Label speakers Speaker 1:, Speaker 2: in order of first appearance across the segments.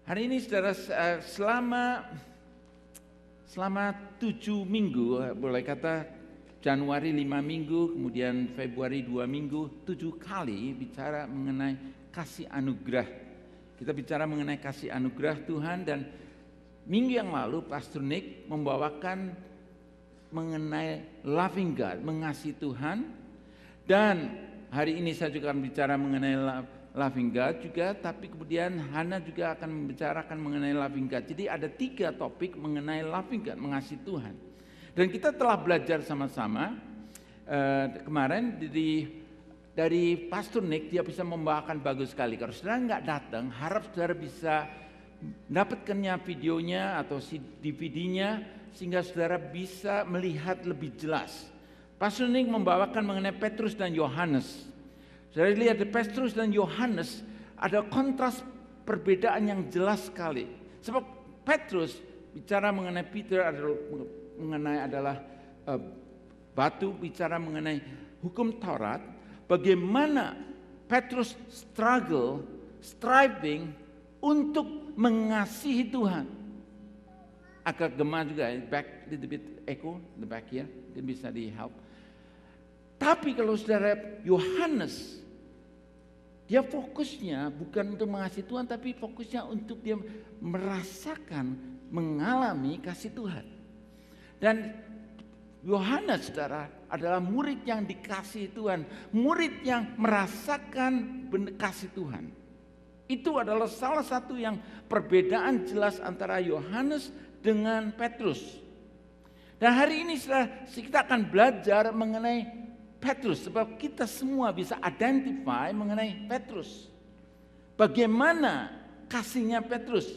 Speaker 1: Hari ini saudara, selama 7 minggu, boleh kata Januari 5 minggu, kemudian Februari 2 minggu, 7 kali bicara mengenai kasih anugerah. Kita bicara mengenai kasih anugerah Tuhan, dan minggu yang lalu Pastor Nick membawakan mengenai loving God, mengasihi Tuhan. Dan hari ini saya juga akan bicara mengenai loving God juga, tapi kemudian Hana juga akan membicarakan mengenai loving God. Jadi ada 3 topik mengenai loving God, mengasihi Tuhan. Dan kita telah belajar sama-sama kemarin dari Pastor Nick, dia bisa membawakan bagus sekali. Kalau saudara nggak datang, harap saudara bisa dapatkannya videonya atau DVD-nya sehingga saudara bisa melihat lebih jelas. Pastor Nick membawakan mengenai Petrus dan Yohanes. Saudara lihat di Petrus dan Yohanes ada kontras perbedaan yang jelas sekali. Sebab Petrus bicara mengenai Peter adalah batu, bicara mengenai hukum Taurat. Bagaimana Petrus striving untuk mengasihi Tuhan. Agak gema juga, back little bit echo the back here, bisa di help. Tapi kalau saudara Yohanes, dia fokusnya bukan untuk mengasihi Tuhan, tapi fokusnya untuk dia merasakan, mengalami kasih Tuhan. Dan Yohanes, saudara, adalah murid yang dikasihi Tuhan, murid yang merasakan kasih Tuhan. Itu adalah salah satu yang perbedaan jelas antara Yohanes dengan Petrus. Dan hari ini saudara, kita akan belajar mengenai Petrus, sebab kita semua bisa identify mengenai Petrus. Bagaimana kasihnya Petrus?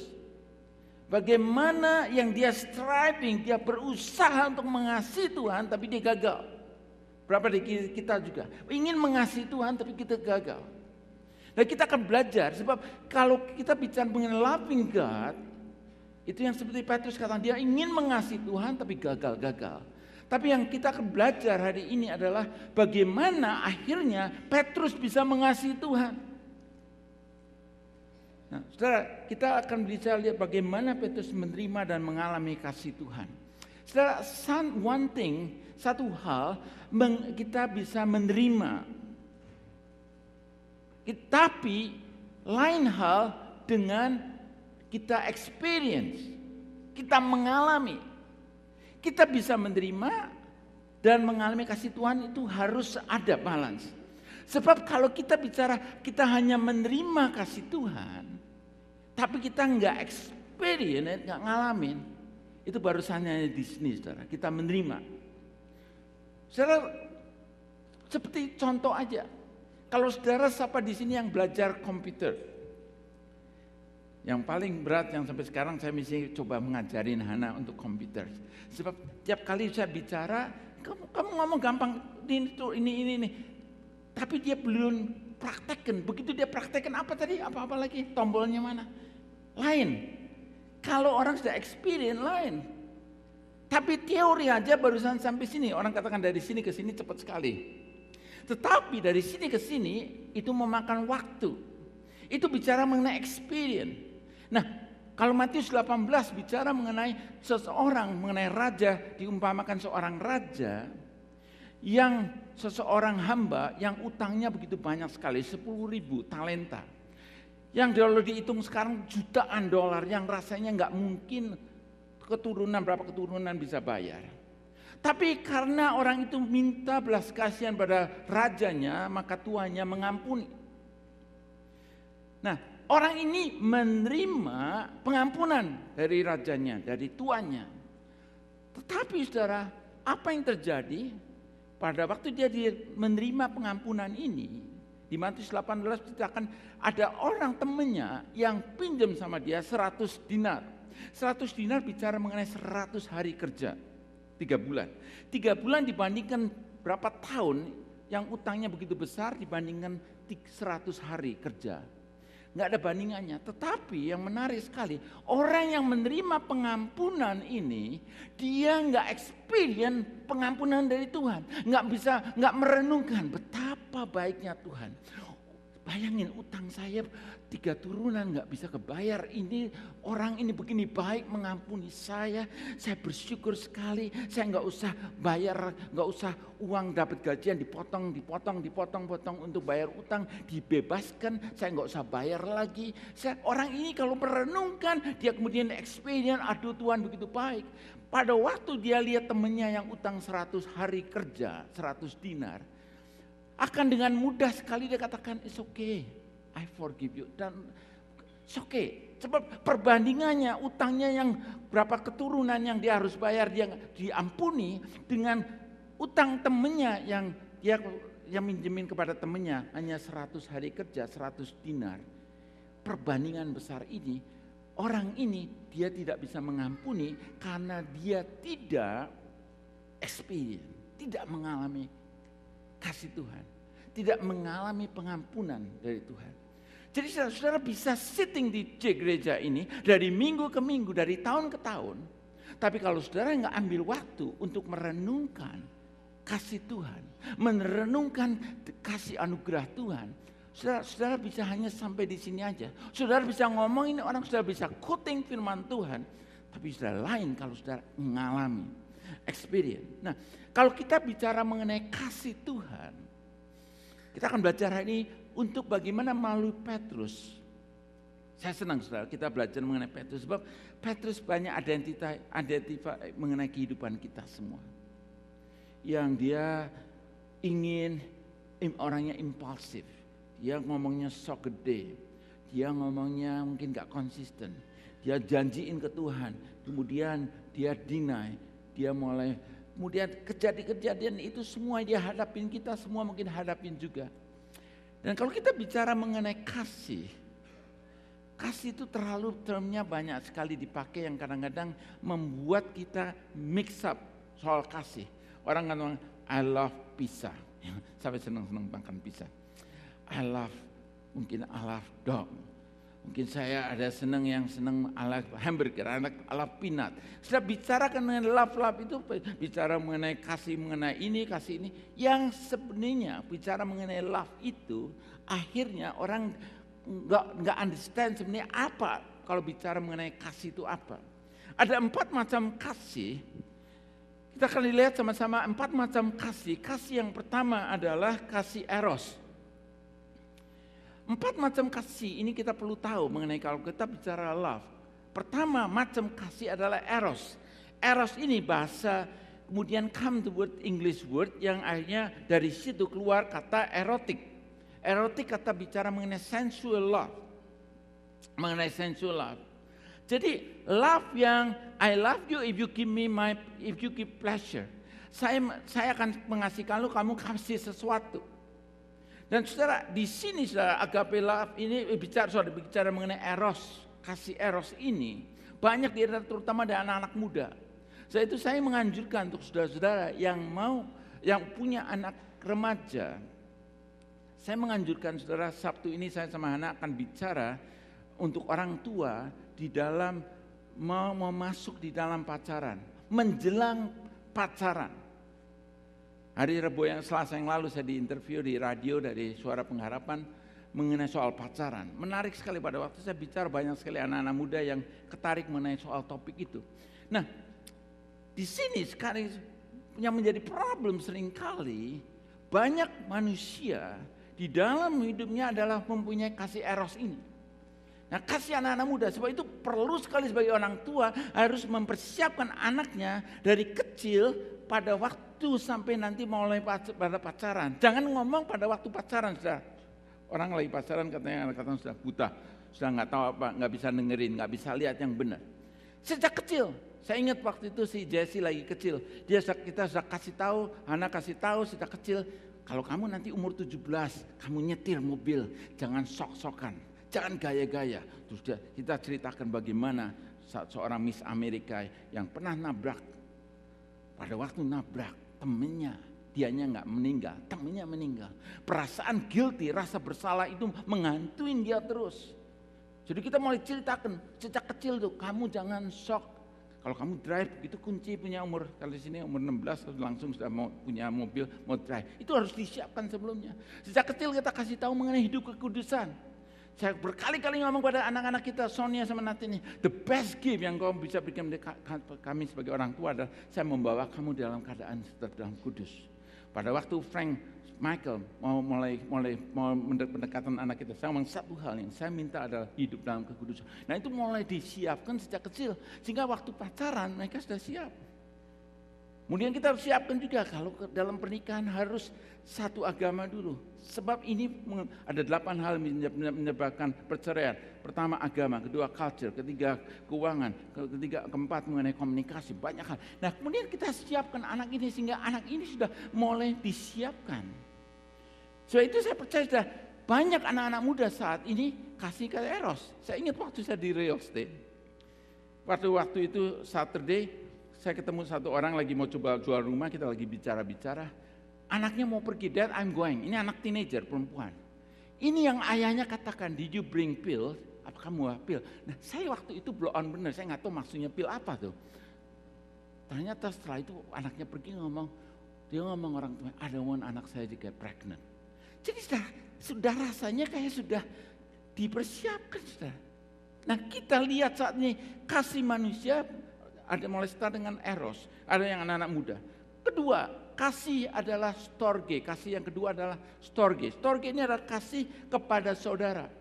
Speaker 1: Bagaimana yang dia striving, dia berusaha untuk mengasihi Tuhan tapi dia gagal. Berapa dari kita juga ingin mengasihi Tuhan tapi kita gagal. Dan kita akan belajar, sebab kalau kita bicara mengenai loving God, itu yang seperti Petrus kata, dia ingin mengasihi Tuhan tapi gagal. Tapi yang kita akan belajar hari ini adalah bagaimana akhirnya Petrus bisa mengasihi Tuhan. Nah, saudara, kita akan bisa lihat bagaimana Petrus menerima dan mengalami kasih Tuhan. Saudara, satu hal kita bisa menerima. Tapi lain hal dengan kita experience, kita mengalami. Kita bisa menerima dan mengalami kasih Tuhan, itu harus ada balance. Sebab kalau kita bicara kita hanya menerima kasih Tuhan, tapi kita nggak experience, nggak ngalamin, itu barusannya di sini, saudara. Kita menerima. Saudara, seperti contoh aja. Kalau saudara siapa di sini yang belajar komputer, yang paling berat yang sampai sekarang saya mesti coba mengajarin Hana untuk komputer. Sebab tiap kali saya bicara, kamu ngomong gampang, ini. Tapi dia belum praktekkan. Begitu dia praktekkan apa tadi? Apa lagi? Tombolnya mana? Lain. Kalau orang sudah experience, lain. Tapi teori aja barusan sampai sini. Orang katakan dari sini ke sini cepat sekali. Tetapi dari sini ke sini itu memakan waktu. Itu bicara mengenai experience. Nah, kalau Matius 18 bicara mengenai seseorang, mengenai raja, diumpamakan seorang raja yang seseorang hamba yang utangnya begitu banyak sekali, 10.000 talenta. Yang kalau dihitung sekarang jutaan dolar, yang rasanya nggak mungkin berapa keturunan bisa bayar. Tapi karena orang itu minta belas kasihan pada rajanya, maka tuannya mengampuni. Nah, orang ini menerima pengampunan dari rajanya, dari tuannya. Tetapi saudara, apa yang terjadi pada waktu dia menerima pengampunan ini? Di Matius 18 dikatakan ada orang temannya yang pinjam sama dia 100 dinar. 100 dinar bicara mengenai 100 hari kerja, 3 bulan. 3 bulan dibandingkan berapa tahun yang utangnya begitu besar dibandingkan 100 hari kerja. Nggak ada bandingannya. Tetapi yang menarik sekali, orang yang menerima pengampunan ini, dia nggak experience pengampunan dari Tuhan, nggak merenungkan betapa baiknya Tuhan. Bayangin utang saya 3 turunan gak bisa kebayar. Ini orang ini begini baik mengampuni saya bersyukur sekali. Saya gak usah bayar, gak usah uang dapat gajian dipotong untuk bayar utang. Dibebaskan, saya gak usah bayar lagi. Orang ini kalau merenungkan, dia kemudian experience, aduh Tuhan begitu baik. Pada waktu dia lihat temannya yang utang 100 hari kerja, 100 dinar. Akan dengan mudah sekali dia katakan, it's okay, I forgive you. Dan it's okay. Sebab perbandingannya utangnya yang berapa keturunan yang dia harus bayar, dia diampuni dengan utang temennya yang dia minjemin kepada temennya hanya 100 hari kerja, 100 dinar. Perbandingan besar ini, orang ini dia tidak bisa mengampuni karena dia tidak experience, tidak mengalami kasih Tuhan, tidak mengalami pengampunan dari Tuhan. Jadi saudara bisa sitting di gereja ini dari minggu ke minggu, dari tahun ke tahun. Tapi kalau saudara nggak ambil waktu untuk merenungkan kasih Tuhan, merenungkan kasih anugerah Tuhan, saudara bisa hanya sampai di sini aja. Saudara bisa ngomong ini orang, saudara bisa quoting firman Tuhan, tapi saudara lain kalau saudara mengalami experience. Nah, kalau kita bicara mengenai kasih Tuhan, kita akan belajar hari ini untuk bagaimana melalui Petrus. Saya senang saudara kita belajar mengenai Petrus, sebab Petrus banyak identitas mengenai kehidupan kita semua. Yang dia ingin orangnya impulsif, dia ngomongnya sok gede, dia ngomongnya mungkin gak konsisten, dia janjiin ke Tuhan, kemudian dia deny, dia mulai, kemudian kejadian itu semua dia hadapin, kita semua mungkin hadapin juga. Dan kalau kita bicara mengenai kasih itu termnya banyak sekali dipakai yang kadang-kadang membuat kita mix up soal kasih. Orang kan ngomong, I love pizza, sampai senang-senang makan pizza. I love dog. Mungkin saya ada yang senang ala hamburger, ala peanut. Sudah bicara mengenai love itu bicara mengenai kasih, mengenai ini, kasih ini. Yang sebenarnya bicara mengenai love itu akhirnya orang nggak understand sebenarnya apa kalau bicara mengenai kasih itu apa. Ada 4 macam kasih. Kita akan lihat sama-sama 4 macam kasih. Kasih yang pertama adalah kasih eros. 4 macam kasih ini kita perlu tahu mengenai kalau kita bicara love. Pertama macam kasih adalah eros. Eros ini bahasa, kemudian come the word English word yang akhirnya dari situ keluar kata erotik. Erotik kata bicara mengenai sensual love. Mengenai sensual love. Jadi love yang I love you if you give pleasure. Saya akan mengasihkan lu, kamu kasih sesuatu. Dan saudara di sini saudara agape love ini bicara mengenai eros, kasih eros ini banyak terutama dari anak-anak muda. Saya menganjurkan untuk saudara-saudara yang punya anak remaja. Saya menganjurkan saudara Sabtu ini saya sama Hana akan bicara untuk orang tua di dalam mau masuk di dalam pacaran, menjelang pacaran. Hari Rabu Selasa yang lalu saya diinterview di radio dari Suara Pengharapan mengenai soal pacaran. Menarik sekali pada waktu saya bicara banyak sekali anak-anak muda yang ketarik mengenai soal topik itu. Nah, di sini sekarang yang menjadi problem seringkali banyak manusia di dalam hidupnya adalah mempunyai kasih eros ini. Nah, kasih anak-anak muda, sebab itu perlu sekali sebagai orang tua harus mempersiapkan anaknya dari kecil pada waktu sampai nanti mulai pada pacaran. Jangan ngomong pada waktu pacaran sudah. Orang lagi pacaran katanya anak-anak sudah buta, sudah nggak tahu apa, nggak bisa dengerin, nggak bisa lihat yang benar. Sejak kecil, saya ingat waktu itu si Jesse lagi kecil, kita sudah kasih tahu, Hana kasih tahu sejak kecil, kalau kamu nanti umur 17, kamu nyetir mobil, jangan sok-sokan, jangan gaya-gaya. Terus kita ceritakan bagaimana seorang Miss Amerika yang pernah nabrak. Pada waktu nabrak temennya, dianya nggak meninggal, temennya meninggal. Perasaan guilty, rasa bersalah itu menghantuin dia terus. Jadi kita mulai ceritakan sejak kecil tuh, kamu jangan shock. Kalau kamu drive, itu kunci punya umur, kalau di sini umur 16 langsung sudah mau punya mobil, mau drive. Itu harus disiapkan sebelumnya. Sejak kecil kita kasih tahu mengenai hidup kekudusan. Saya berkali-kali ngomong pada anak-anak kita, Sonia sama Natini, the best gift yang kau bisa berikan kami sebagai orang tua adalah saya membawa kamu dalam keadaan dalam kudus. Pada waktu Michael mau mulai pendekatan anak kita, saya ngomong satu hal yang saya minta adalah hidup dalam kekudusan. Nah itu mulai disiapkan sejak kecil, sehingga waktu pacaran mereka sudah siap. Kemudian kita harus siapkan juga kalau dalam pernikahan harus satu agama dulu. Sebab ini ada 8 hal menyebabkan perceraian. Pertama agama, kedua culture, ketiga keuangan, keempat mengenai komunikasi, banyak hal. Nah kemudian kita siapkan anak ini sehingga anak ini sudah mulai disiapkan. So itu saya percaya sudah banyak anak-anak muda saat ini kasih ke eros. Saya ingat waktu saya di real estate. Waktu itu Saturday, saya ketemu satu orang lagi mau coba jual rumah, kita lagi bicara-bicara. Anaknya mau pergi, Dad I'm going. Ini anak teenager, perempuan. Ini yang ayahnya katakan, did you bring pill? Apa kamu bawa pil? Nah saya waktu itu blow on bener, saya nggak tahu maksudnya pil apa tuh. Ternyata setelah itu anaknya pergi dia ngomong orang tua, I don't want anak saya juga pregnant. Jadi sudah rasanya kayak sudah dipersiapkan sudah. Nah kita lihat saat ini kasih manusia ada mulai start dengan eros, ada yang anak-anak muda. Kedua, kasih adalah storge, kasih yang kedua adalah storge. Storge ini adalah kasih kepada saudara.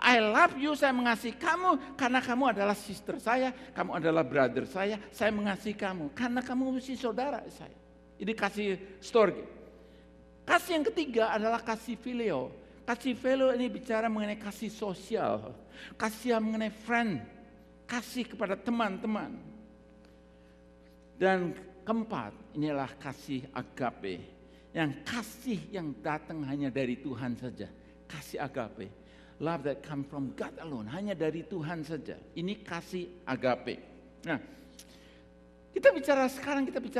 Speaker 1: I love you, saya mengasihi kamu karena kamu adalah sister saya, kamu adalah brother saya mengasihi kamu karena kamu mesti saudara saya. Ini kasih storge. Kasih yang ketiga adalah kasih filio. Kasih filio ini bicara mengenai kasih sosial, kasih mengenai friend, kasih kepada teman-teman. Dan keempat, inilah kasih agape. Yang kasih yang datang hanya dari Tuhan saja. Kasih agape. Love that come from God alone. Hanya dari Tuhan saja. Ini kasih agape. Nah, kita bicara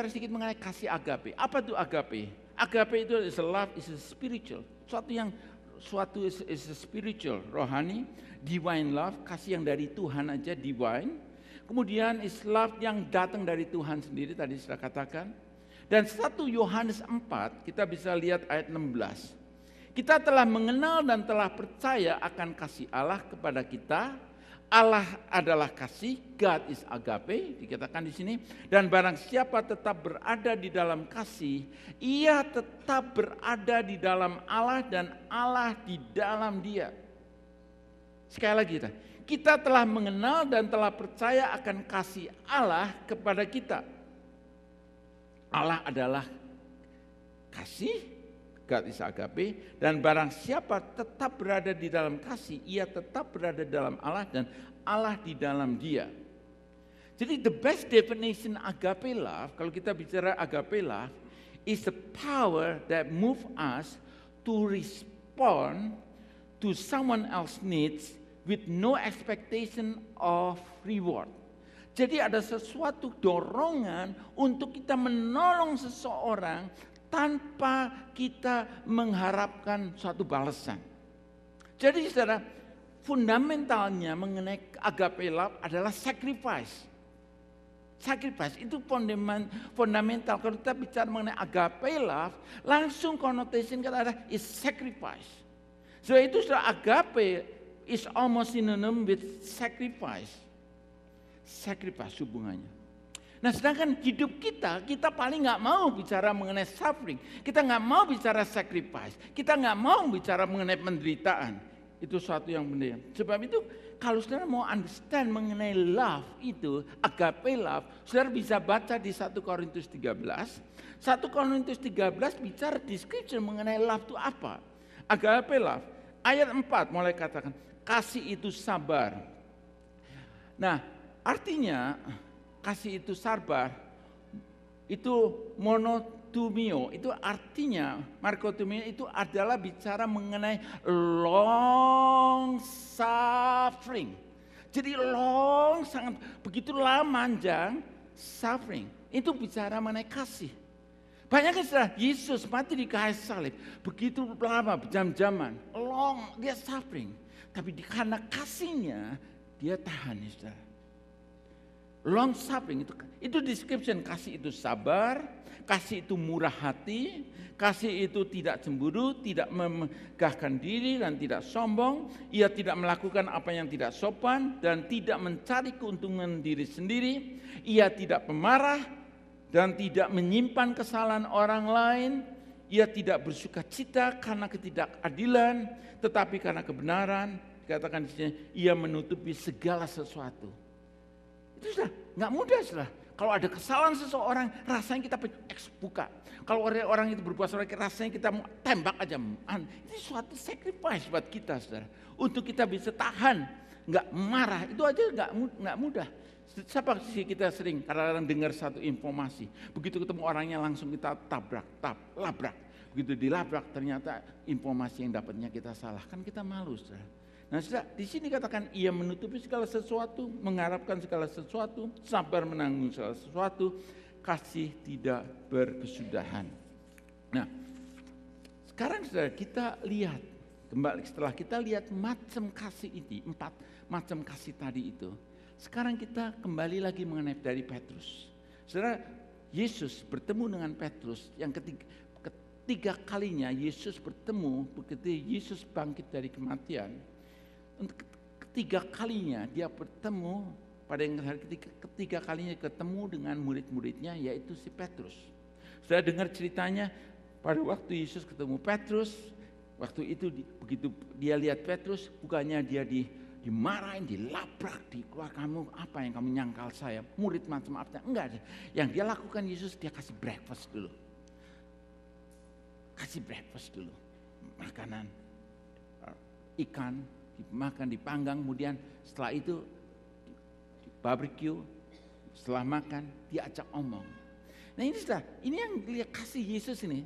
Speaker 1: sedikit mengenai kasih agape. Apa itu agape? Agape itu is a love, is a spiritual. Suatu is a spiritual, rohani, divine love, kasih yang dari Tuhan aja, divine. Kemudian is love yang datang dari Tuhan sendiri, tadi sudah katakan. Dan 1 Yohanes 4, kita bisa lihat ayat 16. Kita telah mengenal dan telah percaya akan kasih Allah kepada kita. Allah adalah kasih, God is agape, dikatakan di sini. Dan barang siapa tetap berada di dalam kasih, ia tetap berada di dalam Allah dan Allah di dalam dia. Sekali lagi kita telah mengenal dan telah percaya akan kasih Allah kepada kita. Allah adalah kasih, God is agape, dan barang siapa tetap berada di dalam kasih, ia tetap berada dalam Allah dan Allah di dalam dia. Jadi the best definition agape love, kalau kita bicara agape love, is the power that move us to respond to someone else's needs with no expectation of reward. Jadi ada sesuatu dorongan untuk kita menolong seseorang tanpa kita mengharapkan suatu balasan. Jadi saudara, fundamentalnya mengenai agape love adalah sacrifice. Sacrifice itu fundamental. Kalau kita bicara mengenai agape love, langsung connotation kata ada is sacrifice. So itu sudah agape is almost synonym with sacrifice. Sacrifice hubungannya. Nah sedangkan hidup kita paling nggak mau bicara mengenai suffering. Kita nggak mau bicara sacrifice. Kita nggak mau bicara mengenai penderitaan. Itu suatu yang benar. Sebab itu kalau saudara mau understand mengenai love itu, agape love, saudara bisa baca di 1 Korintus 13. 1 Korintus 13 bicara description mengenai love itu apa. Agape love. Ayat 4 mulai katakan, kasih itu sabar. Nah, artinya kasih itu sabar, itu monotumio, itu artinya markotumio itu adalah bicara mengenai long suffering. Jadi long sangat begitu lama panjang suffering. Itu bicara mengenai kasih. Banyak istilah Yesus mati di kayu salib, begitu lama berjam-jaman, long dia suffering. Tapi karena kasihnya dia tahan, saudara. Long suffering itu description. Kasih itu sabar, kasih itu murah hati, kasih itu tidak cemburu, tidak memegahkan diri dan tidak sombong. Ia tidak melakukan apa yang tidak sopan dan tidak mencari keuntungan diri sendiri. Ia tidak pemarah dan tidak menyimpan kesalahan orang lain. Ia tidak bersuka cita karena ketidakadilan, tetapi karena kebenaran. Dikatakan di sini, ia menutupi segala sesuatu. Itu sudah nggak mudah sudah. Kalau ada kesalahan seseorang, rasanya kita buka. Kalau orang itu berbuat salah, rasanya kita mau tembak aja. Ini suatu sacrifice buat kita, saudara. Untuk kita bisa tahan, nggak marah. Itu aja nggak mudah. Siapa sih kita sering kadang-kadang dengar satu informasi, begitu ketemu orangnya langsung kita labrak. Begitu dilabrak ternyata informasi yang dapatnya kita salah, kan kita malu, saudara. Nah, di sini katakan ia menutupi segala sesuatu, mengharapkan segala sesuatu, sabar menanggung segala sesuatu, kasih tidak berkesudahan. Nah, sekarang saudara kita lihat kembali setelah kita lihat macam kasih ini, 4 macam kasih tadi itu. Sekarang kita kembali lagi mengenai dari Petrus. Saudara, Yesus bertemu dengan Petrus yang ketiga kalinya Yesus bertemu begitu Yesus bangkit dari kematian. Untuk ketiga kalinya dia bertemu pada yang ketiga kalinya ketemu dengan murid-muridnya yaitu si Petrus. Sudah dengar ceritanya pada waktu Yesus ketemu Petrus, waktu itu begitu dia lihat Petrus, bukannya dia dimarahin, dilabrak, keluar kamu apa yang kamu nyangkal saya, murid macam apa? Enggak, yang dia lakukan Yesus dia kasih breakfast dulu. Kasih breakfast dulu, makanan ikan dimakan, dipanggang, kemudian setelah itu di barbecue, setelah makan diajak omong. Nah ini sudah, ini yang lihat kasih Yesus ini.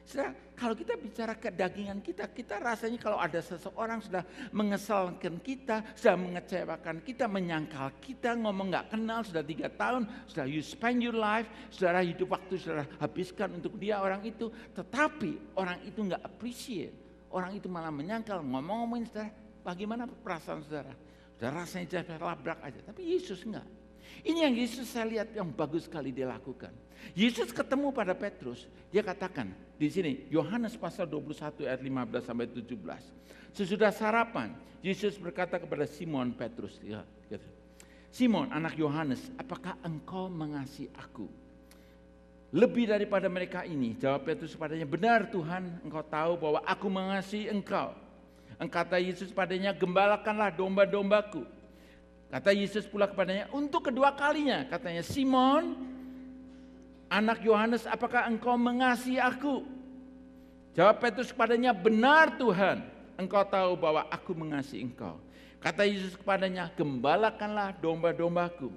Speaker 1: Sudah, kalau kita bicara kedagingan kita rasanya kalau ada seseorang sudah mengesalkan kita, sudah mengecewakan kita, menyangkal kita, ngomong nggak kenal, sudah 3 tahun, sudah you spend your life, saudara hidup waktu sudah habiskan untuk dia orang itu, tetapi orang itu nggak appreciate, orang itu malah menyangkal, ngomong-ngomongin saudara. Bagaimana perasaan saudara? Saudara rasanya jadi labrak aja. Tapi Yesus enggak. Ini yang Yesus saya lihat yang bagus sekali dia lakukan. Yesus ketemu pada Petrus. Dia katakan di sini Yohanes pasal 21 ayat 15 sampai 17. Sesudah sarapan Yesus berkata kepada Simon Petrus. Simon anak Yohanes, apakah engkau mengasihi aku? Lebih daripada mereka ini. Jawab Petrus kepadanya, benar Tuhan, engkau tahu bahwa aku mengasihi engkau. Kata Yesus padanya, gembalakanlah domba-dombaku. Kata Yesus pula kepadanya, untuk kedua kalinya, katanya, Simon, anak Yohanes, apakah engkau mengasihi aku? Jawab Petrus kepadanya, benar Tuhan, engkau tahu bahwa aku mengasihi engkau. Kata Yesus kepadanya, gembalakanlah domba-dombaku.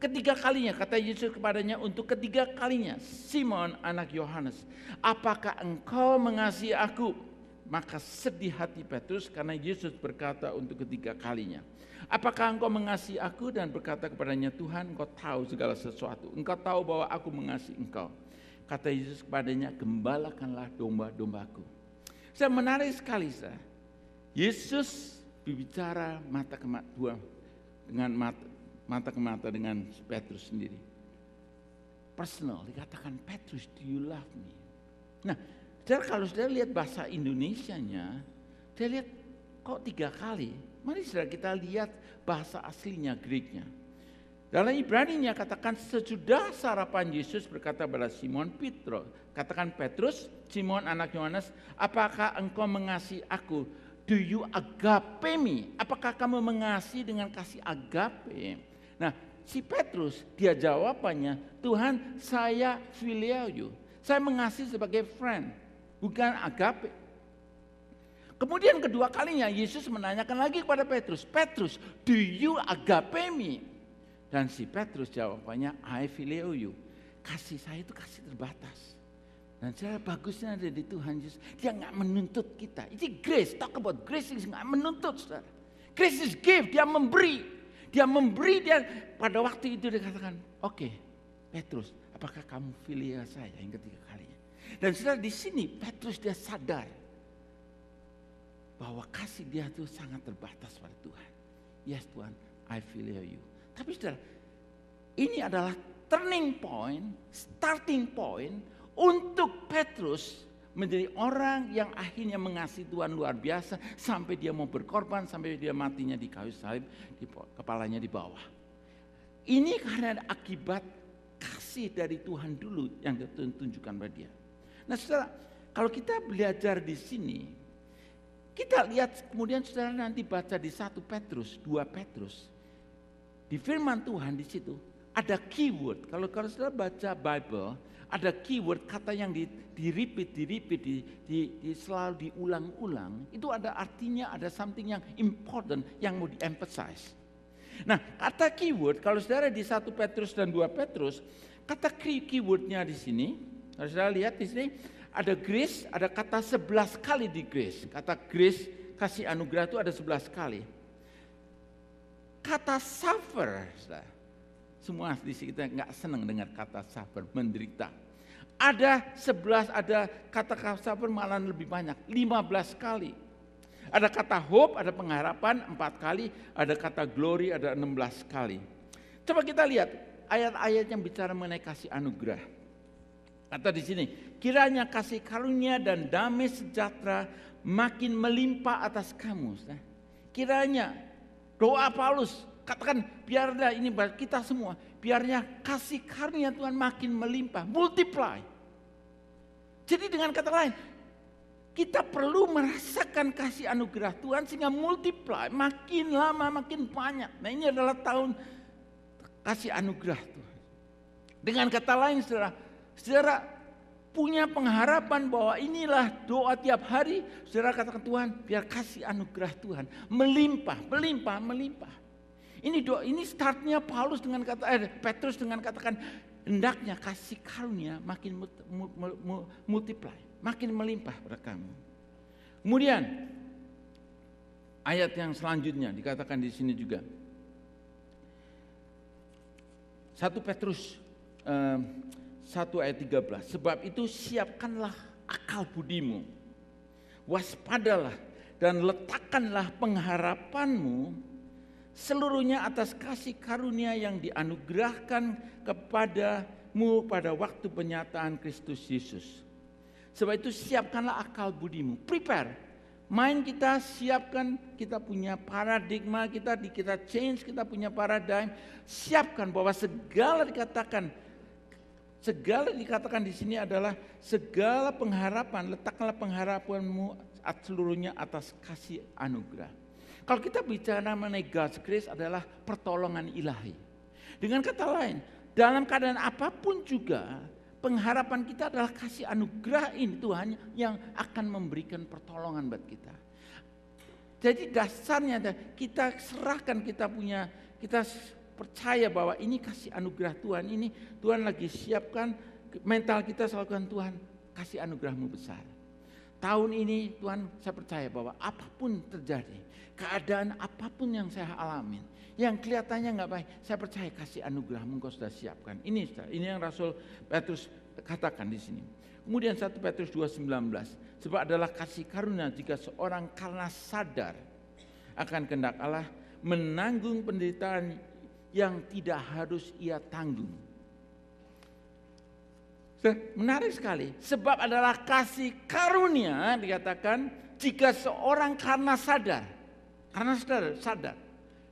Speaker 1: Ketiga kalinya, kata Yesus kepadanya, untuk ketiga kalinya, Simon, anak Yohanes, apakah engkau mengasihi aku? Maka sedih hati Petrus karena Yesus berkata untuk ketiga kalinya, apakah engkau mengasihi aku? Dan berkata kepadanya, Tuhan engkau tahu segala sesuatu, engkau tahu bahwa aku mengasihi engkau. Kata Yesus kepadanya, gembalakanlah domba-dombaku. Saya menarik sekali saya. Yesus berbicara mata ke mata, dengan mata ke mata dengan Petrus sendiri. Personal, dikatakan Petrus, do you love me? Nah, kalau saudara lihat bahasa Indonesianya, saya lihat kok 3 kali. Mari saudara kita lihat bahasa aslinya Greeknya. Dalam Ibraninya katakan sesudah sarapan Yesus berkata kepada Simon Petrus. Katakan Petrus, Simon anak Yohanes, apakah engkau mengasihi aku? Do you agape me? Apakah kamu mengasihi dengan kasih agape? Nah, si Petrus dia jawabannya, Tuhan saya phileo you. Saya mengasihi sebagai friend. Bukan agape. Kemudian kedua kalinya Yesus menanyakan lagi kepada Petrus, Petrus, do you agape me? Dan si Petrus jawabannya, I phileo you. Kasih saya itu kasih terbatas. Dan cara bagusnya ada di Tuhan Yesus, dia nggak menuntut kita. Itu grace, talk about grace, nggak menuntut, saudara. Grace is give, dia memberi. Dia memberi, dia pada waktu itu dia katakan, oke, Petrus, apakah kamu phileo saya yang ketiga kalinya? Dan saudara di sini Petrus dia sadar bahwa kasih dia itu sangat terbatas pada Tuhan. Yes Tuhan, I phileo you. Tapi saudara, Ini adalah turning point, starting point untuk Petrus menjadi orang yang akhirnya mengasihi Tuhan luar biasa sampai dia mau berkorban, sampai dia matinya di kayu salib, kepalanya di bawah. Ini karena akibat kasih dari Tuhan dulu yang ditunjukkan pada dia. Nah saudara, kalau kita belajar di sini, kita lihat kemudian saudara nanti baca di 1 Petrus, 2 Petrus. Di firman Tuhan di situ ada keyword. Kalau saudara baca Bible, ada keyword kata yang di-repeat, selalu diulang-ulang. Itu ada artinya, ada something yang important yang mau di-emphasize. Nah, kata keyword kalau saudara di 1 Petrus dan 2 Petrus, kata keywordnya di sini, kalau saudara lihat di sini ada grace, ada kata 11 kali di grace. Kata grace, kasih anugerah itu ada 11 kali. Kata suffer, saudara. Semua di sini kita nggak senang dengar kata suffer, menderita. Ada 11, ada kata suffer malah lebih banyak, 15 kali. Ada kata hope, ada pengharapan 4 kali, ada kata glory, ada 16 kali. Coba kita lihat ayat-ayat yang bicara mengenai kasih anugerah. Kata di sini, kiranya kasih karunia dan damai sejahtera makin melimpah atas kamu. Kiranya doa Paulus, katakan biarlah ini kita semua, biarnya kasih karunia Tuhan makin melimpah, multiply. Jadi dengan kata lain, kita perlu merasakan kasih anugerah Tuhan sehingga multiply, makin lama makin banyak. Nah ini adalah tahun kasih anugerah Tuhan. Dengan kata lain saudara punya pengharapan bahwa inilah doa tiap hari. Saudara katakan Tuhan, biar kasih anugerah Tuhan melimpah, melimpah, melimpah. Ini doa, ini startnya Paulus dengan Petrus dengan katakan hendaknya kasih karunia makin multiply, makin melimpah pada kamu. Kemudian ayat yang selanjutnya dikatakan di sini juga. 1 Petrus 1 ayat 13. Sebab itu siapkanlah akal budimu, waspadalah dan letakkanlah pengharapanmu seluruhnya atas kasih karunia yang dianugerahkan kepadamu pada waktu penyataan Kristus Yesus. Sebab itu siapkanlah akal budimu, prepare. Mind kita siapkan, kita punya paradigma, kita change, kita punya paradigm. Siapkan bahwa segala dikatakan di sini adalah segala pengharapan, letakkanlah pengharapanmu seluruhnya atas kasih anugerah. Kalau kita bicara mengenai God's grace adalah pertolongan ilahi. Dengan kata lain, dalam keadaan apapun juga, pengharapan kita adalah kasih anugerah ini Tuhan yang akan memberikan pertolongan buat kita. Jadi dasarnya kita serahkan, kita percaya bahwa ini kasih anugerah Tuhan, ini Tuhan lagi siapkan mental kita selalu Tuhan kasih anugerahmu besar. Tahun ini Tuhan saya percaya bahwa apapun terjadi, keadaan apapun yang saya alami, yang kelihatannya nggak baik, saya percaya kasih anugerahmu Engkau sudah siapkan. Ini yang Rasul Petrus katakan di sini. Kemudian 1 Petrus 2:19, sebab adalah kasih karunia jika seorang karena sadar akan kehendak Allah menanggung penderitaan yang tidak harus ia tanggung. Menarik sekali, sebab adalah kasih karunia dikatakan jika seorang karena sadar. Karena sadar.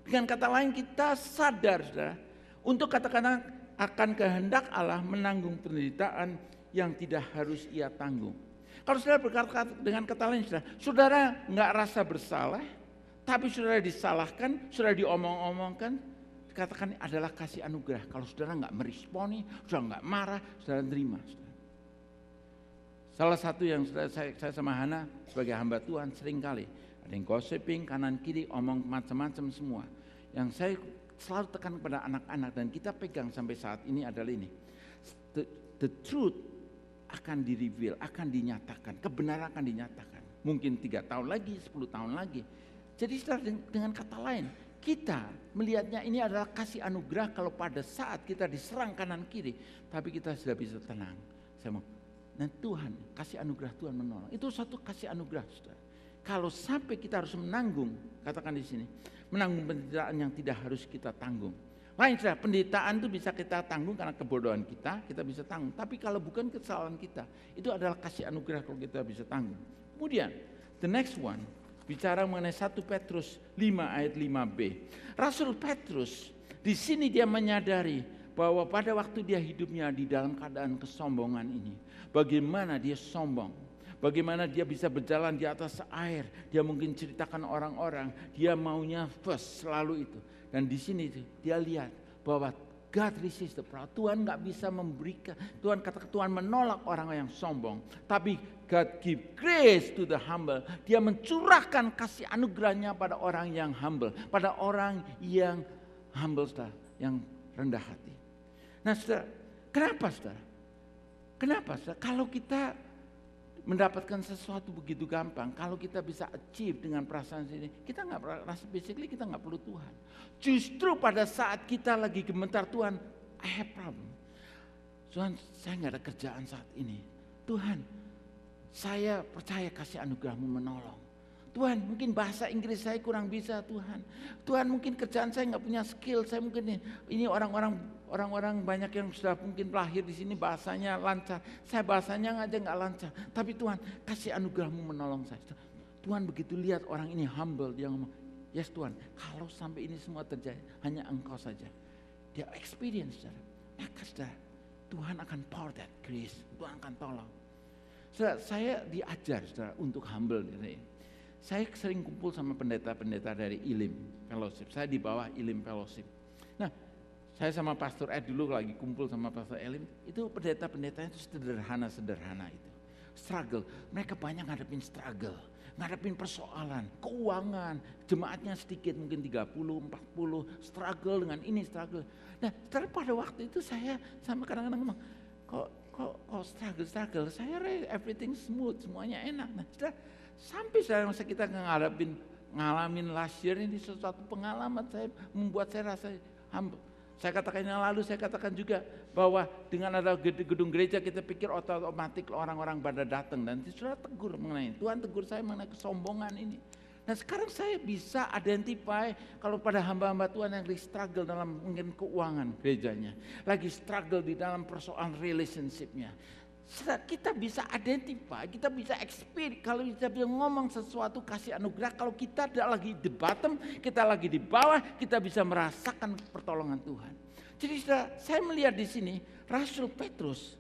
Speaker 1: Dengan kata lain kita sadar saudara, untuk katakan akan kehendak Allah menanggung penderitaan yang tidak harus ia tanggung. Kalau saudara berkata dengan kata lain saudara nggak rasa bersalah, tapi saudara disalahkan, saudara diomong-omongkan, dikatakan adalah kasih anugerah. Kalau saudara nggak meresponi, saudara nggak marah, saudara terima. Salah satu yang saya sama Hana sebagai hamba Tuhan sering kali ada yang gossiping kanan kiri, omong macam-macam semua. Yang saya selalu tekan kepada anak-anak dan kita pegang sampai saat ini adalah ini. The truth akan di-reveal, akan dinyatakan, kebenaran akan dinyatakan. Mungkin 3 tahun lagi, 10 tahun lagi. Jadi dengan kata lain, kita melihatnya ini adalah kasih anugerah kalau pada saat kita diserang kanan kiri, tapi kita sudah bisa tenang. Dan Tuhan, kasih anugerah Tuhan menolong. Itu satu kasih anugerah, saudara. Kalau sampai kita harus menanggung, katakan di sini, menanggung penderitaan yang tidak harus kita tanggung. Lain saudara, penderitaan itu bisa kita tanggung karena kebodohan kita bisa tanggung. Tapi kalau bukan kesalahan kita, itu adalah kasih anugerah kalau kita bisa tanggung. Kemudian, the next one, bicara mengenai 1 Petrus 5 ayat 5b. Rasul Petrus, di sini dia menyadari bahwa pada waktu dia hidupnya di dalam keadaan kesombongan ini, bagaimana dia sombong, bagaimana dia bisa berjalan di atas air, dia mungkin ceritakan orang-orang, dia maunya first selalu itu. Dan di sini dia lihat bahwa God resists the proud. Tuhan nggak bisa memberikan, Tuhan menolak orang yang sombong. Tapi God give grace to the humble. Dia mencurahkan kasih anugerahnya pada orang yang humble, pada orang yang humble, saudara, yang rendah hati. Nah, saudara, kenapa saudara? Kenapa saudara? Kalau kita mendapatkan sesuatu begitu gampang, kalau kita bisa achieve dengan perasaan sini, kita nggak rasa basically kita nggak perlu Tuhan. Justru pada saat kita lagi gemetar, Tuhan, I have problem. Tuhan, saya nggak ada kerjaan saat ini. Tuhan, saya percaya kasih anugerah-Mu menolong. Tuhan, mungkin bahasa Inggris saya kurang bisa, Tuhan. Tuhan, mungkin kerjaan saya nggak punya skill. Saya mungkin ini orang-orang banyak yang sudah mungkin lahir di sini bahasanya lancar. Saya bahasanya aja nggak lancar. Tapi Tuhan, kasih anugerah-Mu menolong saya. Tuhan begitu lihat orang ini humble, dia ngomong, yes Tuhan, kalau sampai ini semua terjadi, hanya Engkau saja. Dia experience, saudara. Maka saudara, Tuhan akan pour that grace. Tuhan akan tolong. Saudara, saya diajar, saudara, untuk humble. Saya sering kumpul sama pendeta-pendeta dari Elim Fellowship. Saya di bawah Elim Fellowship. Nah, saya sama Pastor Ed dulu lagi kumpul sama Pastor Elim. Itu pendeta-pendetanya itu sederhana itu. Struggle. Mereka banyak ngadepin struggle. Ngadepin persoalan, keuangan. Jemaatnya sedikit, mungkin 30, 40. Struggle dengan ini, struggle. Nah, setelah pada waktu itu saya sama kadang-kadang ngomong, kok struggle. Saya everything smooth, semuanya enak. Nah, sampai kita ngalamin last year ini sesuatu pengalaman saya membuat saya rasa humble. Saya katakan yang lalu, saya katakan juga bahwa dengan ada gedung gereja kita pikir otomatis orang-orang pada datang dan sudah tegur mengenai Tuhan tegur saya mengenai kesombongan ini. Nah sekarang saya bisa identify kalau pada hamba-hamba Tuhan yang lagi struggle dalam mungkin keuangan gerejanya, lagi struggle di dalam persoalan relationship-nya. Kita bisa identify, kita bisa experience, kalau kita bisa ngomong sesuatu kasih anugerah, kalau kita lagi di bottom, kita lagi di bawah, kita bisa merasakan pertolongan Tuhan. Jadi saya melihat di sini, Rasul Petrus,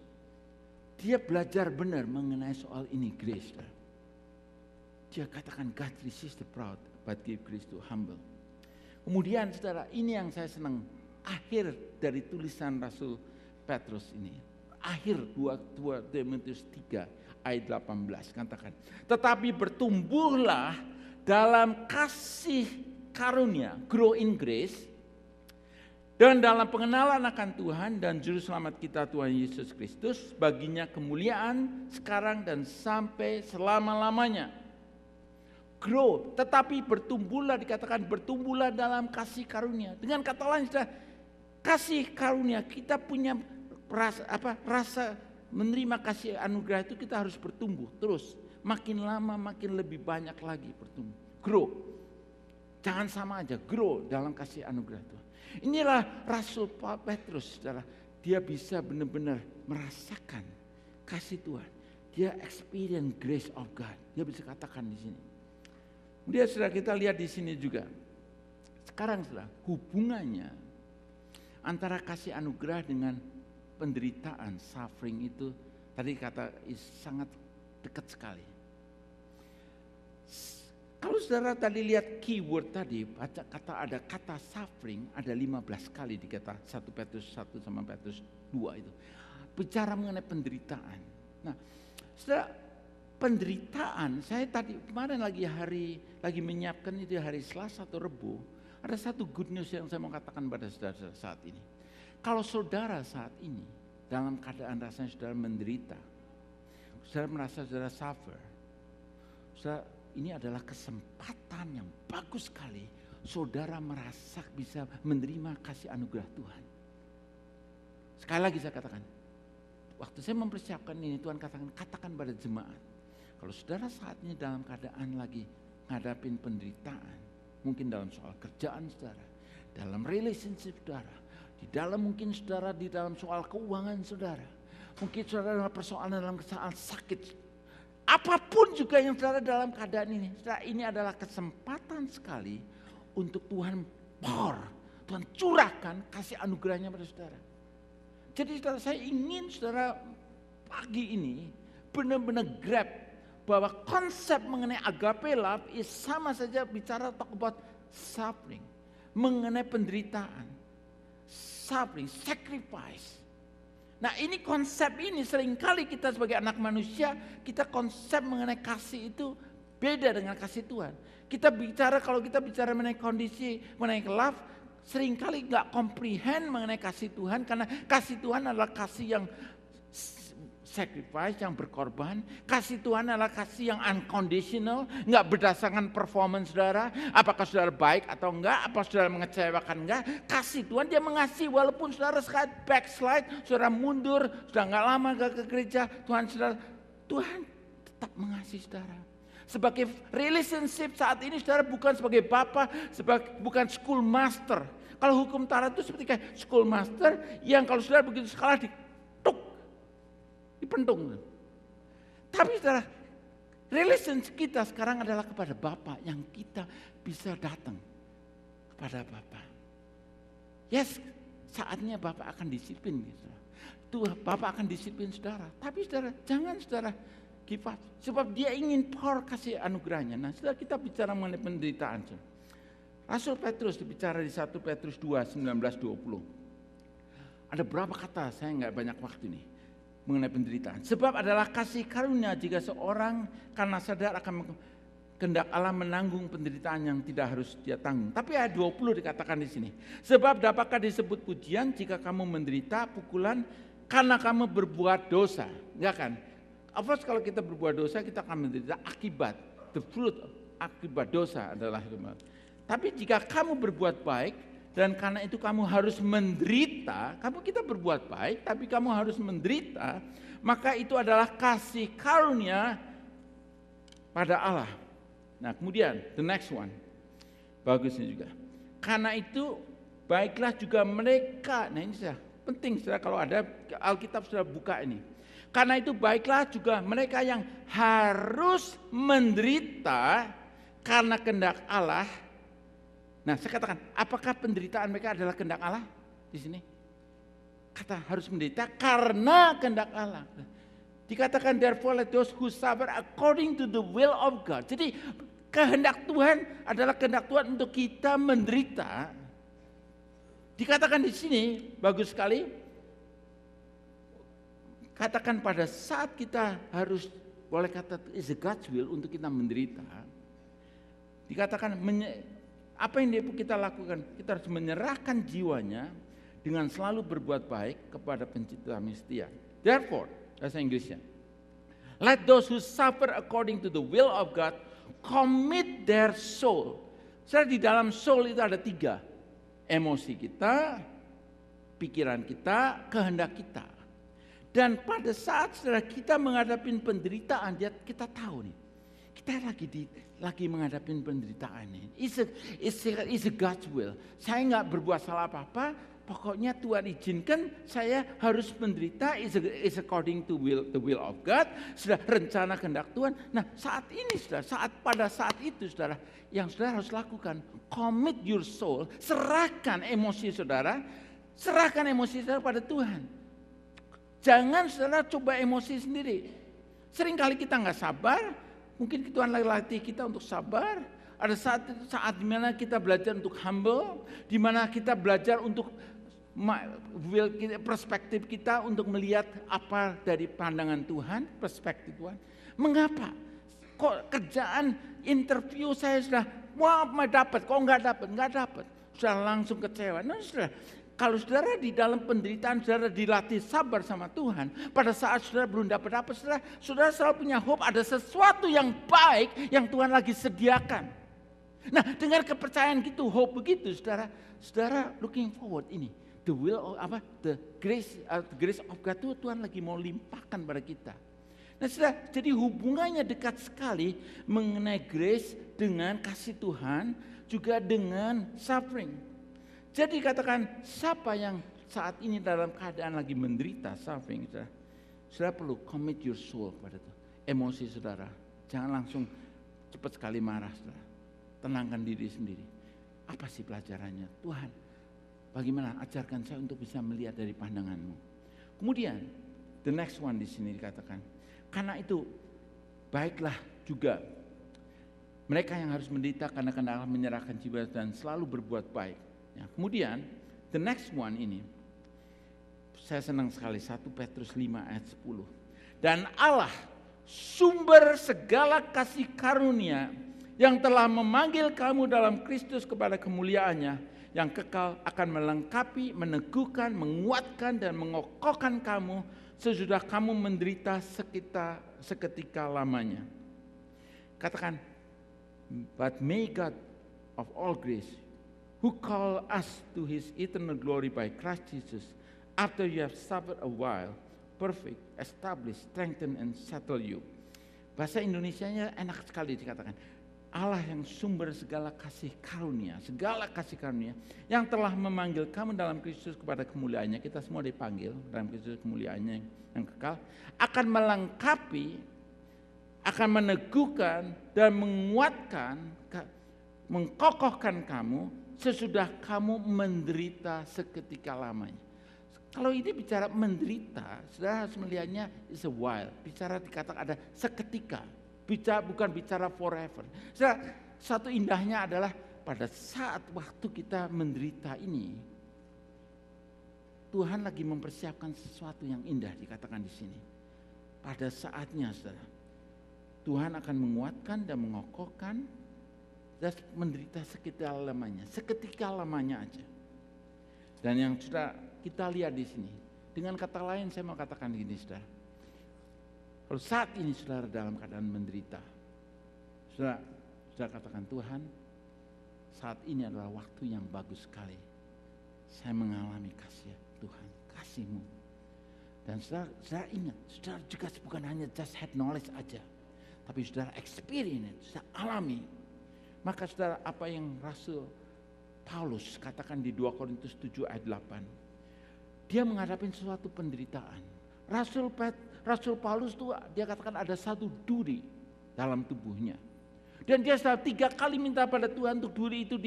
Speaker 1: dia belajar benar mengenai soal ini, grace. Dia katakan God resists the proud, but give grace to humble. Kemudian saudara, ini yang saya senang, akhir dari tulisan Rasul Petrus ini. Akhir 2 Timotius 3 ayat 18 katakan, tetapi bertumbuhlah dalam kasih karunia, grow in grace, dan dalam pengenalan akan Tuhan dan Juru Selamat kita Tuhan Yesus Kristus, baginya kemuliaan sekarang dan sampai selama-lamanya. Grow, tetapi bertumbuhlah, dikatakan bertumbuhlah dalam kasih karunia. Dengan kata lain, kasih karunia, kita punya rasa menerima kasih anugerah itu kita harus bertumbuh terus, makin lama makin lebih banyak lagi bertumbuh, grow, jangan sama aja, grow dalam kasih anugerah Tuhan. Inilah Rasul Petrus, saudara, dia bisa benar-benar merasakan kasih Tuhan, dia experience grace of God, dia bisa katakan di sini. Kemudian saudara kita lihat di sini juga, sekarang saudara hubungannya antara kasih anugerah dengan penderitaan, suffering itu tadi kata sangat dekat sekali. Kalau saudara tadi lihat keyword tadi, baca kata ada kata suffering ada 15 kali di kata 1 Petrus 1 sama Petrus 2 itu. Bicara mengenai penderitaan. Nah, saudara, penderitaan, saya tadi kemarin lagi menyiapkan itu hari Selasa atau Rebu, ada satu good news yang saya mau katakan pada saudara saat ini. Kalau saudara saat ini dalam keadaan rasanya saudara menderita, saudara merasa saudara suffer, saudara, ini adalah kesempatan yang bagus sekali saudara merasa bisa menerima kasih anugerah Tuhan. Sekali lagi saya katakan, waktu saya mempersiapkan ini Tuhan katakan pada jemaat, kalau saudara saat ini dalam keadaan lagi ngadapin penderitaan, mungkin dalam soal kerjaan saudara, dalam relationship saudara, Di dalam mungkin saudara di dalam soal keuangan saudara. Mungkin saudara dalam persoalan dalam kesalahan sakit. Apapun juga yang saudara dalam keadaan ini. Saudara, ini adalah kesempatan sekali untuk Tuhan pour. Tuhan curahkan kasih anugerahnya pada saudara. Jadi saudara, saya ingin saudara pagi ini benar-benar grab bahwa konsep mengenai agape love is sama saja bicara talk about suffering. Mengenai penderitaan. Suffering, sacrifice. Nah ini konsep ini seringkali kita sebagai anak manusia, kita konsep mengenai kasih itu beda dengan kasih Tuhan. Kita bicara, kalau kita bicara mengenai kondisi, mengenai love, seringkali gak comprehend mengenai kasih Tuhan. Karena kasih Tuhan adalah kasih yang sacrifice, yang berkorban. Kasih Tuhan adalah kasih yang unconditional, gak berdasarkan performance saudara. Apakah saudara baik atau enggak, apa saudara mengecewakan enggak. Kasih Tuhan dia mengasihi walaupun saudara sekali backslide, saudara mundur, sudah gak lama gak ke gereja. Tuhan tetap mengasihi saudara. Sebagai relationship saat ini saudara bukan sebagai bapa, bukan school master. Kalau hukum Taurat itu seperti kayak school master yang kalau saudara begitu sekolah dipentung. Tapi saudara, relation kita sekarang adalah kepada Bapa yang kita bisa datang kepada Bapa. Yes, saatnya Bapa akan disiplin. Tuh, Bapa akan disiplin saudara. Tapi saudara, jangan saudara give up. Sebab dia ingin pour kasih anugerahnya. Nah saudara, kita bicara mengenai penderitaan. Rasul Petrus bicara di 1 Petrus 2, 19-20. Ada berapa kata, saya nggak banyak waktu nih. Mengenai penderitaan. Sebab adalah kasih karunia jika seorang karena sadar akan kehendak Allah menanggung penderitaan yang tidak harus dia tanggung. Tapi ayat 20 dikatakan di sini. Sebab dapatkah disebut pujian jika kamu menderita pukulan karena kamu berbuat dosa? Enggak kan? Of course kalau kita berbuat dosa kita akan menderita akibat. The fruit akibat dosa adalah hidup. Tapi jika kamu berbuat baik dan karena itu kamu harus menderita, kita berbuat baik tapi kamu harus menderita, maka itu adalah kasih karunia pada Allah. Nah kemudian the next one, bagusnya juga. Karena itu baiklah juga mereka, nah ini sudah penting sudah kalau ada Alkitab sudah buka ini. Karena itu baiklah juga mereka yang harus menderita karena kehendak Allah. Nah, saya katakan, apakah penderitaan mereka adalah kehendak Allah di sini? Kata harus menderita karena kehendak Allah. Dikatakan therefore let those who suffer according to the will of God. Jadi kehendak Tuhan adalah kehendak Tuhan untuk kita menderita. Dikatakan di sini bagus sekali. Katakan pada saat kita harus boleh kata is a God's will untuk kita menderita. Dikatakan apa yang kita lakukan? Kita harus menyerahkan jiwanya dengan selalu berbuat baik kepada pencipta kami setia. Therefore, bahasa Inggrisnya, let those who suffer according to the will of God commit their soul. Sebenarnya di dalam soul itu ada 3. Emosi kita, pikiran kita, kehendak kita. Dan pada saat saudara kita menghadapi penderitaan, kita tahu nih, kita lagi menghadapi penderitaan ini. It's a God's will. Saya nggak berbuat salah apa-apa. Pokoknya Tuhan izinkan saya harus menderita. It's according to the will of God. Sudah rencana kehendak Tuhan. Nah saat ini saudara, pada saat itu saudara, yang saudara harus lakukan, commit your soul, serahkan emosi saudara pada Tuhan. Jangan saudara coba emosi sendiri. Seringkali kita nggak sabar. Mungkin Tuhan latih kita untuk sabar. Ada saat di mana kita belajar untuk humble, di mana kita belajar untuk perspektif kita untuk melihat apa dari pandangan Tuhan, perspektif Tuhan. Mengapa? Kok kerjaan interview saya sudah mau dapat, kok nggak dapat, sudah langsung kecewa. Nah, kalau saudara di dalam penderitaan, saudara dilatih sabar sama Tuhan. Pada saat saudara belum dapat, saudara selalu punya hope ada sesuatu yang baik yang Tuhan lagi sediakan. Nah, dengan kepercayaan gitu, hope begitu, saudara looking forward ini. The will of the grace of God itu Tuhan lagi mau limpahkan pada kita. Nah, saudara, jadi hubungannya dekat sekali mengenai grace dengan kasih Tuhan, juga dengan suffering. Jadi katakan, siapa yang saat ini dalam keadaan lagi menderita, suffering, saudara perlu commit your soul kepada itu. Emosi saudara, jangan langsung cepat sekali marah saudara. Tenangkan diri sendiri. Apa sih pelajarannya? Tuhan, bagaimana ajarkan saya untuk bisa melihat dari pandanganmu. Kemudian, the next one di sini dikatakan, karena itu baiklah juga mereka yang harus menderita karena Allah menyerahkan jiwa dan selalu berbuat baik. Ya, kemudian, the next one ini, saya senang sekali 1 Petrus 5 ayat 10. Dan Allah, sumber segala kasih karunia, yang telah memanggil kamu dalam Kristus kepada kemuliaannya, yang kekal akan melengkapi, meneguhkan, menguatkan, dan mengokohkan kamu sesudah kamu menderita seketika lamanya. Katakan, but may God of all grace, who call us to his eternal glory by Christ Jesus, after you have suffered a while, perfect, establish, strengthen, and settle you. Bahasa Indonesianya enak sekali dikatakan. Allah yang sumber segala kasih karunia, yang telah memanggil kamu dalam Kristus kepada kemuliaannya, kita semua dipanggil dalam Kristus kemuliaannya yang kekal, akan melengkapi, akan meneguhkan dan menguatkan, mengkokohkan kamu sesudah kamu menderita seketika lamanya. Kalau ini bicara menderita, saudara harus melihatnya is a while, bicara dikatakan ada seketika. Bukan bicara forever. Satu indahnya adalah pada saat waktu kita menderita ini, Tuhan lagi mempersiapkan sesuatu yang indah dikatakan di sini. Pada saatnya, saudara, Tuhan akan menguatkan dan mengokohkan dan menderita seketika lamanya aja. Dan yang sudah kita lihat di sini, dengan kata lain saya mau katakan gini, saudara. Kalau saat ini saudara dalam keadaan menderita, saudara katakan, Tuhan, saat ini adalah waktu yang bagus sekali. Saya mengalami kasih Tuhan, kasih-Mu. Dan saudara ingat, saudara juga bukan hanya just head knowledge aja, tapi saudara experience, saudara alami. Maka saudara, apa yang Rasul Paulus katakan di 2 Korintus 7 ayat 8, dia menghadapi suatu penderitaan. Rasul Paulus itu dia katakan ada satu duri dalam tubuhnya. Dan dia sudah 3 kali minta pada Tuhan untuk duri itu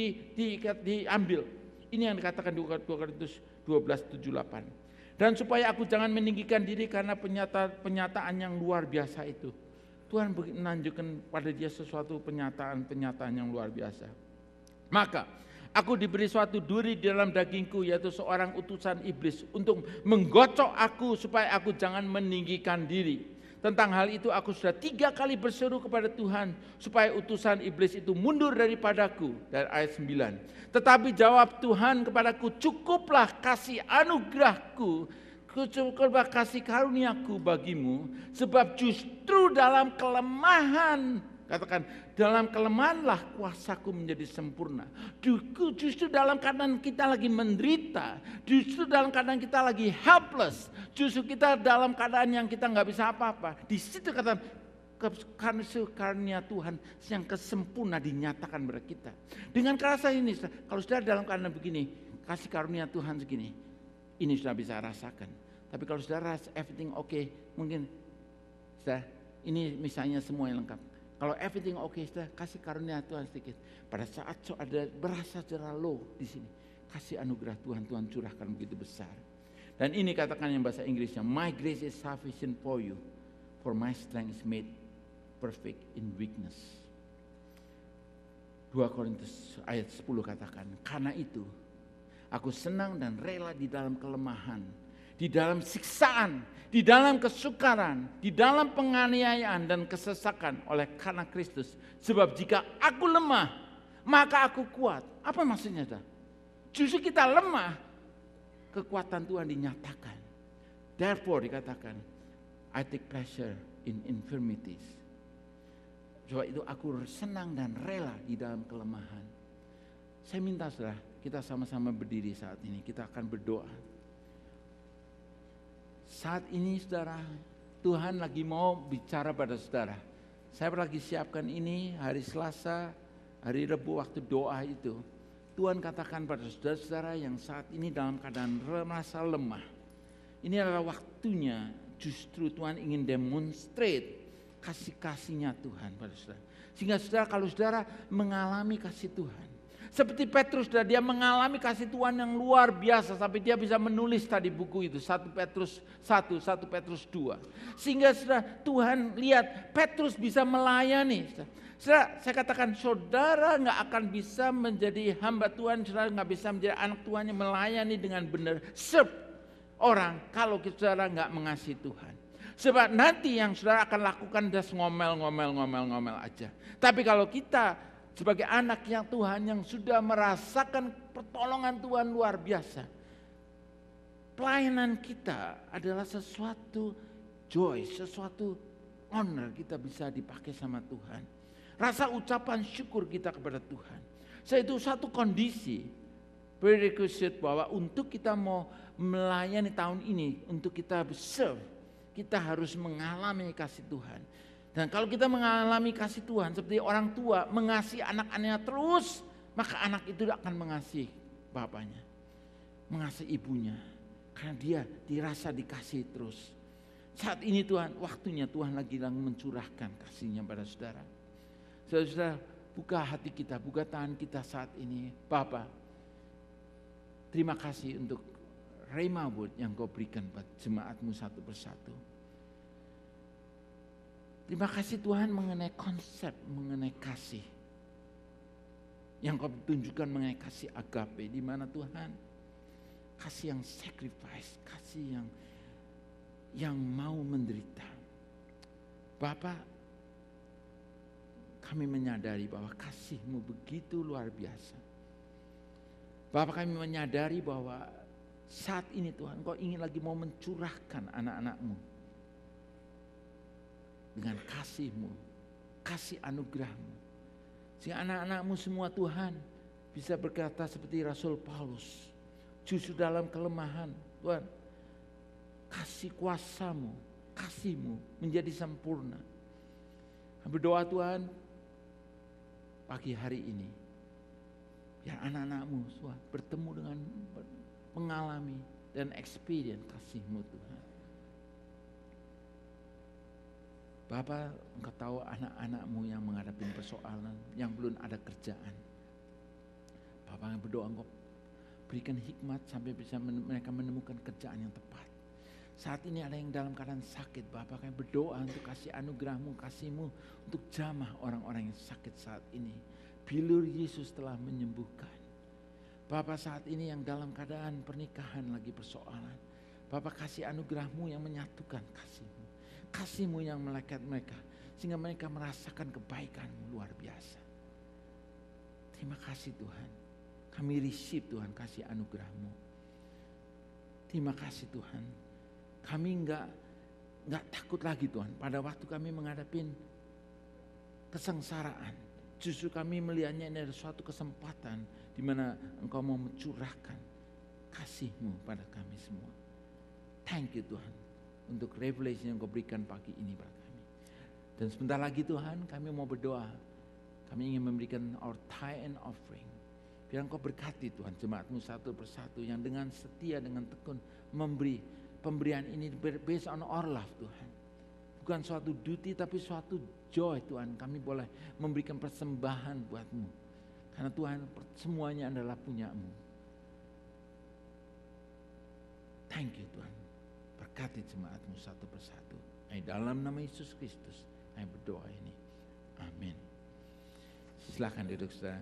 Speaker 1: diambil. Ini yang dikatakan di 2 Korintus 12:7-8. Dan supaya aku jangan meninggikan diri karena penyataan yang luar biasa itu. Tuhan menunjukkan pada dia sesuatu penyataan yang luar biasa. Maka aku diberi suatu duri di dalam dagingku, yaitu seorang utusan iblis untuk menggocok aku supaya aku jangan meninggikan diri. Tentang hal itu aku sudah 3 kali berseru kepada Tuhan supaya utusan iblis itu mundur daripadaku. Dari ayat 9. Tetapi jawab Tuhan kepadaku, cukuplah kasih anugerahku, cukuplah kasih karuniaku bagimu, sebab justru dalam kelemahan, katakan, dalam kelemahanlah kuasaku menjadi sempurna. Justru dalam keadaan kita lagi menderita, justru dalam keadaan kita lagi helpless, justru kita dalam keadaan yang kita nggak bisa apa-apa. Di situ kata kasih karunia Tuhan yang kesempurna dinyatakan kepada kita. Dengan kerasa ini, kalau sudah dalam keadaan begini, kasih karunia Tuhan segini, ini sudah bisa rasakan. Tapi kalau sudah rasa everything okay, mungkin sudah ini misalnya semua yang lengkap. Kalau everything okay, sudah kasih karunia Tuhan sedikit. Pada saat ada berasa secara low di sini, kasih anugerah Tuhan curahkan begitu besar. Dan ini katakan yang bahasa Inggrisnya, my grace is sufficient for you, for my strength is made perfect in weakness. 2 Korintus ayat 10 katakan, karena itu aku senang dan rela di dalam kelemahan, di dalam siksaan, di dalam kesukaran, di dalam penganiayaan dan kesesakan oleh karena Kristus. Sebab jika aku lemah, maka aku kuat. Apa maksudnya? Justru kita lemah, kekuatan Tuhan dinyatakan. Therefore dikatakan, I take pleasure in infirmities. Sebab itu aku senang dan rela di dalam kelemahan. Saya minta saudara, kita sama-sama berdiri saat ini, kita akan berdoa. Saat ini saudara, Tuhan lagi mau bicara pada saudara. Saya lagi siapkan ini hari Selasa, hari Rabu waktu doa itu. Tuhan katakan pada saudara-saudara yang saat ini dalam keadaan merasa lemah. Ini adalah waktunya justru Tuhan ingin demonstrate kasih-kasihnya Tuhan pada saudara. Sehingga saudara, kalau saudara mengalami kasih Tuhan, seperti Petrus, dia mengalami kasih Tuhan yang luar biasa sampai dia bisa menulis tadi buku itu 1 Petrus 1, 1 Petrus 2. Sehingga saudara, Tuhan lihat Petrus bisa melayani. Saudara, saya katakan saudara nggak akan bisa menjadi hamba Tuhan, saudara nggak bisa menjadi anak Tuhan yang melayani dengan benar, serve orang kalau saudara nggak mengasihi Tuhan. Sebab nanti yang saudara akan lakukan just ngomel aja. Tapi kalau kita sebagai anak yang Tuhan yang sudah merasakan pertolongan Tuhan luar biasa, pelayanan kita adalah sesuatu joy, sesuatu honor, kita bisa dipakai sama Tuhan. Rasa ucapan syukur kita kepada Tuhan. Itu satu kondisi prerequisite bahwa untuk kita mau melayani tahun ini, untuk kita serve, kita harus mengalami kasih Tuhan. Dan kalau kita mengalami kasih Tuhan seperti orang tua mengasihi anak-anaknya terus, maka anak itu akan mengasihi bapaknya, mengasihi ibunya, karena dia dirasa dikasihi terus. Saat ini Tuhan, waktunya Tuhan lagi mencurahkan kasih-Nya pada saudara. Saudara, buka hati kita, buka tangan kita saat ini. Bapa, terima kasih untuk Rhema Word yang Kau berikan buat jemaat-Mu satu persatu. Terima kasih Tuhan mengenai konsep, mengenai kasih. Yang Kau tunjukkan mengenai kasih agape, di mana Tuhan kasih yang sacrifice, kasih yang mau menderita. Bapak, kami menyadari bahwa kasih-Mu begitu luar biasa. Bapak, kami menyadari bahwa saat ini Tuhan Kau ingin lagi mau mencurahkan anak-anak-Mu dengan kasih-Mu, kasih anugerah-Mu. Sehingga anak-anak-Mu semua Tuhan bisa berkata seperti Rasul Paulus, justru dalam kelemahan Tuhan, kasih kuasa-Mu, kasih-Mu menjadi sempurna. Berdoa Tuhan, pagi hari ini, biar anak-anak-Mu Tuhan bertemu dengan, mengalami dan experience kasih-Mu Tuhan. Bapak, Engkau tahu anak-anak-Mu yang menghadapi persoalan, yang belum ada kerjaan. Bapak yang berdoa Engkau berikan hikmat sampai bisa mereka menemukan kerjaan yang tepat. Saat ini ada yang dalam keadaan sakit, Bapak kami berdoa untuk kasih anugerah-Mu, kasih-Mu untuk jamah orang-orang yang sakit saat ini. Bilur Yesus telah menyembuhkan. Bapak saat ini yang dalam keadaan pernikahan lagi persoalan, Bapak kasih anugerah-Mu yang menyatukan kasih-Mu. Kasih-Mu yang melekat mereka, sehingga mereka merasakan kebaikan-Mu luar biasa. Terima kasih Tuhan, kami receive Tuhan kasih anugerah-Mu. Terima kasih Tuhan, kami enggak takut lagi Tuhan pada waktu kami menghadapi kesengsaraan. Justru kami melihatnya ini adalah suatu kesempatan di mana Engkau mau mencurahkan kasih-Mu pada kami semua. Thank you Tuhan untuk revelation yang Kau berikan pagi ini pada kami. Dan sebentar lagi Tuhan kami mau berdoa. Kami ingin memberikan our tithe and offering. Biar Engkau berkati Tuhan jemaat-Mu satu persatu yang dengan setia, dengan tekun memberi pemberian ini based on our love Tuhan. Bukan suatu duty tapi suatu joy Tuhan. Kami boleh memberikan persembahan buat-Mu. Karena Tuhan semuanya adalah punya-Mu. Thank you Tuhan. Berkati jemaat-Mu satu persatu. Dalam nama Yesus Kristus, saya berdoa ini. Amin. Silakan duduk saudara.